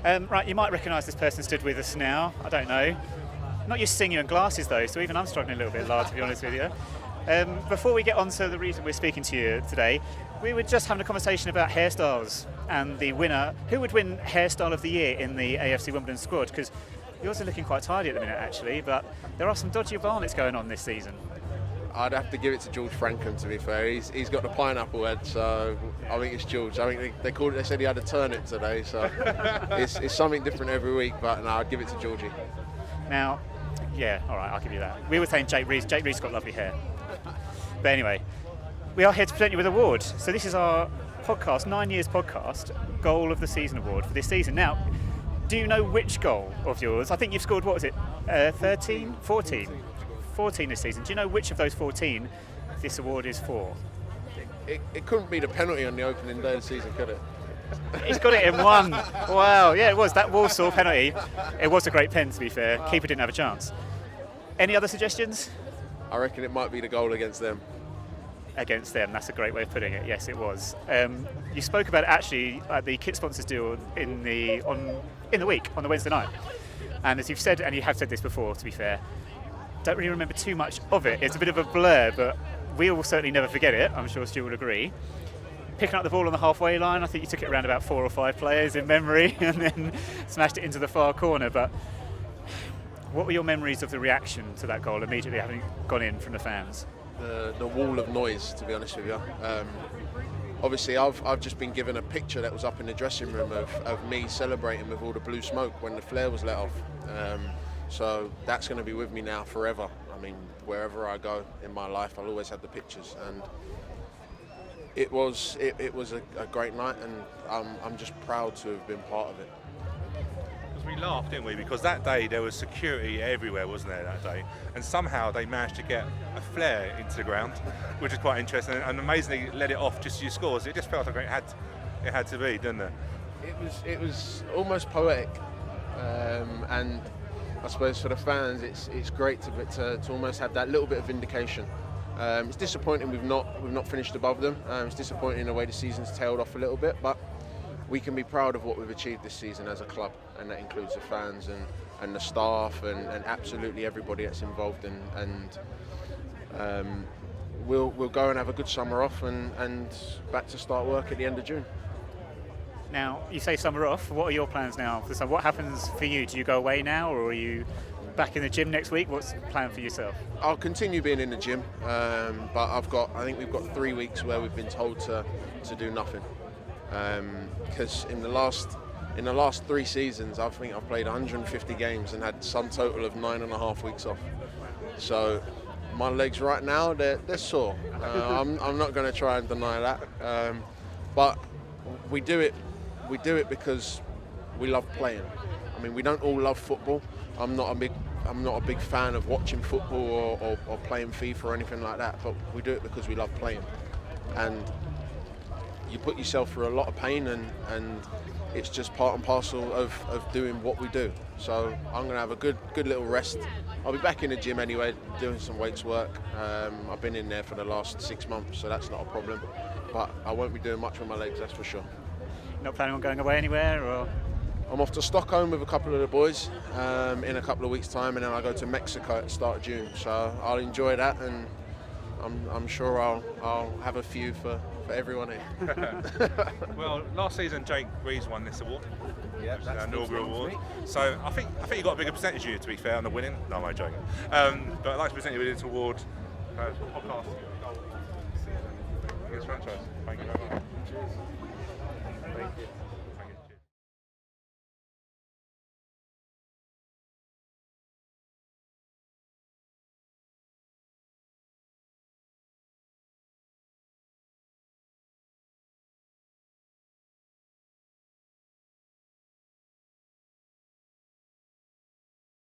Right, you might recognise this person stood with us now. I don't know. Not used to seeing you in glasses though, so even I'm struggling a little bit, Lyle, to be honest with you. Before we get on to the reason we're speaking to you today, we were just having a conversation about hairstyles and the winner. Who would win hairstyle of the year in the AFC Wimbledon squad? Because yours are looking quite tidy at the minute, actually, but there are some dodgy varnets going on this season. I'd have to give it to George Frankham, to be fair. He's got the pineapple head, so I think it's George. I think they said he had a turnip today, so it's something different every week, but no, I'd give it to Georgie. Now, yeah, all right, I'll give you that. We were saying Jake Rees. Jake Rees got lovely hair. But anyway, we are here to present you with an award. So this is our podcast, 9 Years Podcast, Goal of the Season Award for this season. Now, do you know which goal of yours? I think you've scored, what was it, 13? 14? 14 this season. Do you know which of those 14 this award is for? It couldn't be the penalty on the opening day of the season, could it? He's got it in one. Wow, yeah, it was. That Walsall penalty. It was a great pen, to be fair. Wow. Keeper didn't have a chance. Any other suggestions? I reckon it might be the goal against them. Against them, that's a great way of putting it. Yes, it was. You spoke about it actually at the kit sponsors deal in the week, on the Wednesday night. And as you've said, and you have said this before, to be fair, don't really remember too much of it. It's a bit of a blur, but we will certainly never forget it. I'm sure Stu would agree. Picking up the ball on the halfway line, I think you took it around about 4 or 5 players in memory and then smashed it into the far corner. But what were your memories of the reaction to that goal immediately having gone in from the fans? The wall of noise, to be honest with you. Obviously, I've just been given a picture that was up in the dressing room of me celebrating with all the blue smoke when the flare was let off. So that's going to be with me now forever. I mean, wherever I go in my life, I'll always have the pictures. And it was a great night, and I'm just proud to have been part of it. We laughed, didn't we? Because that day there was security everywhere, wasn't there, that day? And somehow they managed to get a flare into the ground, which is quite interesting, and amazingly let it off just as you scored. It just felt like it had to be, didn't it? It was almost poetic, and I suppose for the fans, it's great to almost have that little bit of vindication. It's disappointing we've not finished above them. It's disappointing in the way the season's tailed off a little bit, but we can be proud of what we've achieved this season as a club, and that includes the fans and the staff and absolutely everybody that's involved. And we'll go and have a good summer off and back to start work at the end of June. Now, you say summer off. What are your plans now for summer? What happens for you? Do you go away now, or are you back in the gym next week? What's the plan for yourself? I'll continue being in the gym, but I think we've got 3 weeks where we've been told to do nothing. Because in the last 3 seasons, I think I've played 150 games and had some total of 9.5 weeks off. So my legs right now, they're sore. I'm not going to try and deny that. But we do it because we love playing. I mean, we don't all love football. I'm not a big fan of watching football or playing FIFA or anything like that. But we do it because we love playing. And you put yourself through a lot of pain, and it's just part and parcel of doing what we do. So I'm going to have a good little rest. I'll be back in the gym anyway, doing some weights work. I've been in there for the last 6 months, so that's not a problem. But I won't be doing much with my legs, that's for sure. Not planning on going away anywhere, or? I'm off to Stockholm with a couple of the boys in a couple of weeks' time, and then I go to Mexico at the start of June. So I'll enjoy that, and I'm sure I'll have a few for everyone here. Well, last season Jake Rees won this award. Yeah, that's our inaugural award. So I think you got a bigger percentage of you, to be fair, on the winning. No, I'm joking. But I'd like to present you with this award. Podcast. Against franchise. Thank you very much. Thank you.